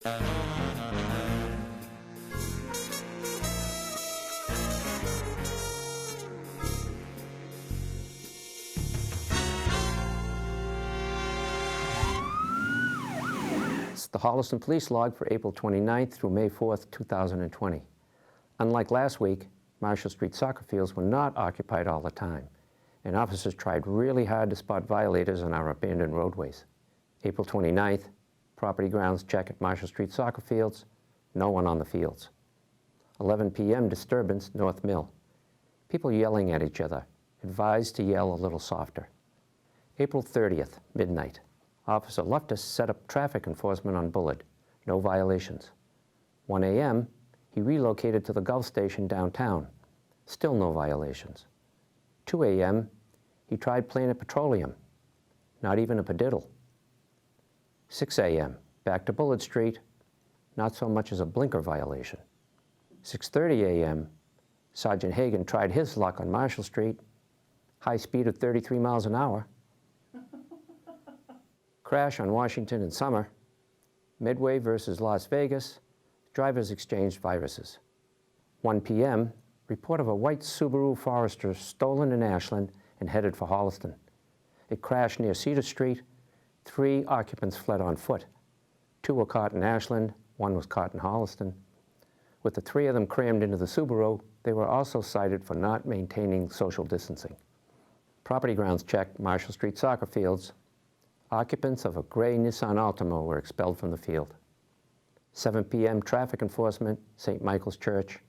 It's the Holliston Police Log for April 29th through May 4th, 2020. Unlike last week, Marshall Street soccer fields were not occupied all the time, and officers tried really hard to spot violators on our abandoned roadways. April 29th, property grounds check at Marshall Street soccer fields, no one on the fields. 11 p.m. disturbance, North Mill. People yelling at each other, advised to yell a little softer. April 30th, midnight. Officer Luftus set up traffic enforcement on Bullard. No violations. 1 a.m., he relocated to the Gulf Station downtown. Still no violations. 2 a.m., he tried Planet Petroleum. Not even a padiddle. 6 a.m., back to Bullard Street. Not so much as a blinker violation. 6:30 a.m., Sergeant Hagan tried his luck on Marshall Street. High speed of 33 miles an hour. Crash on Washington and Summer. Midway versus Las Vegas. Drivers exchanged viruses. 1 p.m., report of a white Subaru Forester stolen in Ashland and headed for Holliston. It crashed near Cedar Street. 3 occupants fled on foot. 2 were caught in Ashland, 1 was caught in Holliston. With the 3 of them crammed into the Subaru, they were also cited for not maintaining social distancing. Property grounds checked Marshall Street soccer fields. Occupants of a gray Nissan Altima were expelled from the field. 7 p.m. traffic enforcement, St. Michael's Church.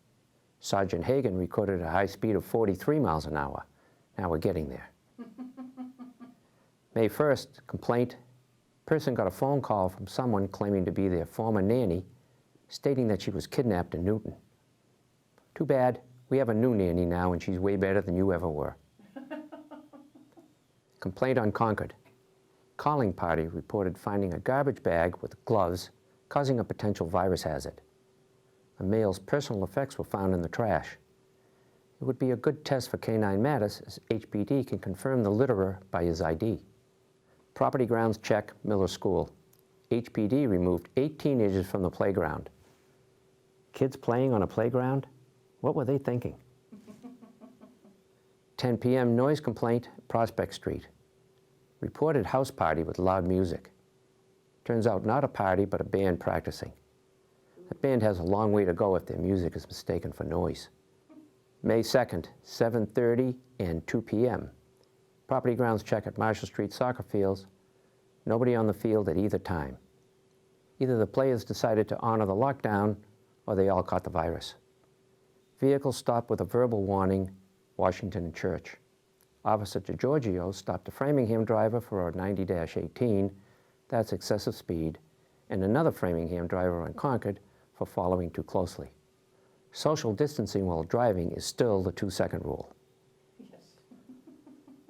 Sergeant Hagan recorded a high speed of 43 miles an hour. Now we're getting there. May 1st, complaint. Person got a phone call from someone claiming to be their former nanny, stating that she was kidnapped in Newton. Too bad, we have a new nanny now and she's way better than you ever were. Complaint on Concord. Calling party reported finding a garbage bag with gloves causing a potential virus hazard. A male's personal effects were found in the trash. It would be a good test for canine Mattis, as HPD can confirm the litterer by his ID. Property grounds check, Miller School. HPD removed 8 teenagers from the playground. Kids playing on a playground? What were they thinking? 10 p.m. noise complaint, Prospect Street. Reported house party with loud music. Turns out not a party, but a band practicing. That band has a long way to go if their music is mistaken for noise. May 2nd, 7:30 and 2 p.m. Property grounds check at Marshall Street soccer fields. Nobody on the field at either time. Either the players decided to honor the lockdown or they all caught the virus. Vehicle stopped with a verbal warning, Washington and Church. Officer DeGiorgio stopped a Framingham driver for a 90-18, that's excessive speed, and another Framingham driver on Concord for following too closely. Social distancing while driving is still the 2-second rule. Yes.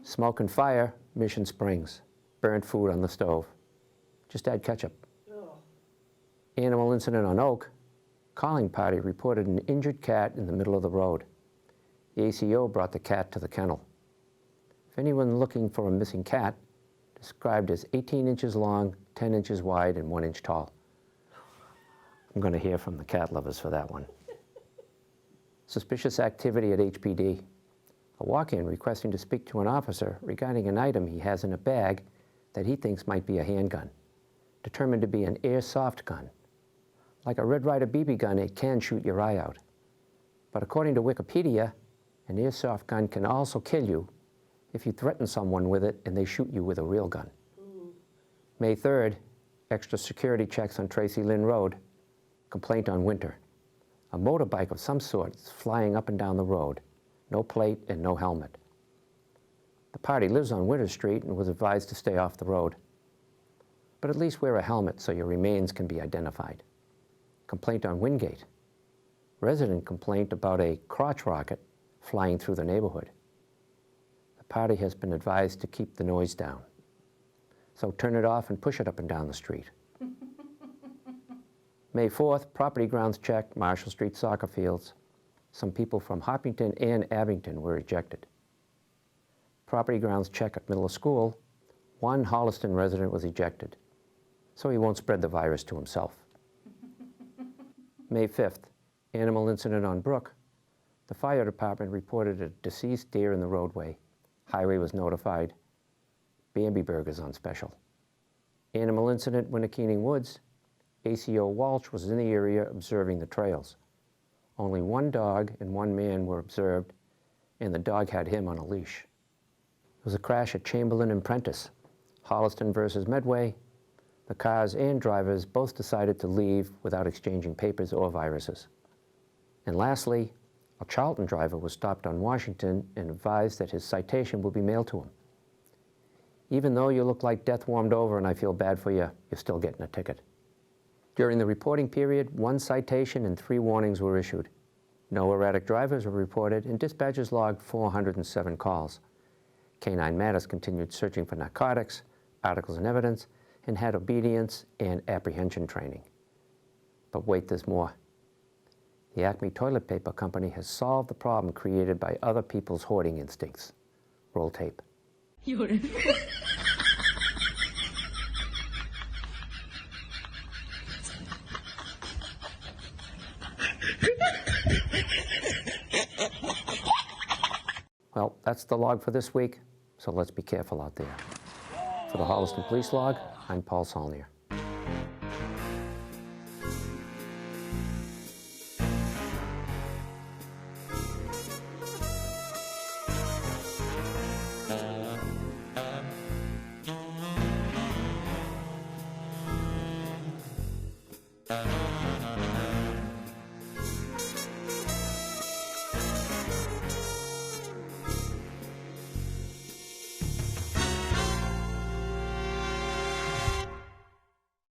Smoke and fire, Mission Springs. Burnt food on the stove. Just add ketchup. Ugh. Animal incident on Oak. Calling party reported an injured cat in the middle of the road. The ACO brought the cat to the kennel. If anyone looking for a missing cat, described as 18 inches long, 10 inches wide, and 1 inch tall. I'm going to hear from the cat lovers for that one. Suspicious activity at HPD. A walk-in requesting to speak to an officer regarding an item he has in a bag that he thinks might be a handgun, determined to be an airsoft gun. Like a Red Ryder BB gun, it can shoot your eye out. But according to Wikipedia, an airsoft gun can also kill you if you threaten someone with it and they shoot you with a real gun. May 3rd, extra security checks on Tracy Lynn Road. Complaint on Winter. A motorbike of some sort is flying up and down the road. No plate and no helmet. The party lives on Winter Street and was advised to stay off the road. But at least wear a helmet so your remains can be identified. Complaint on Wingate. Resident complaint about a crotch rocket flying through the neighborhood. The party has been advised to keep the noise down. So turn it off and push it up and down the street. May 4th, property grounds check, Marshall Street soccer fields. Some people from Hopkinton and Abington were ejected. Property grounds check at Middle School. 1 Holliston resident was ejected, so he won't spread the virus to himself. May 5th, animal incident on Brook. The fire department reported a deceased deer in the roadway. Highway was notified. Bambi Burgers on special. Animal incident, Winnickening Woods. ACO Walsh was in the area observing the trails. Only one dog and one man were observed, and the dog had him on a leash. There was a crash at Chamberlain and Prentice. Holliston versus Medway. The cars and drivers both decided to leave without exchanging papers or viruses. And lastly, a Charlton driver was stopped on Washington and advised that his citation will be mailed to him. Even though you look like death warmed over and I feel bad for you, you're still getting a ticket. During the reporting period, 1 citation and 3 warnings were issued. No erratic drivers were reported, and dispatchers logged 407 calls. Canine Matters continued searching for narcotics, articles and evidence, and had obedience and apprehension training. But wait, there's more. The Acme Toilet Paper Company has solved the problem created by other people's hoarding instincts. Roll tape. Well, that's the log for this week, so let's be careful out there. For the Holliston Police Log, I'm Paul Saulnier.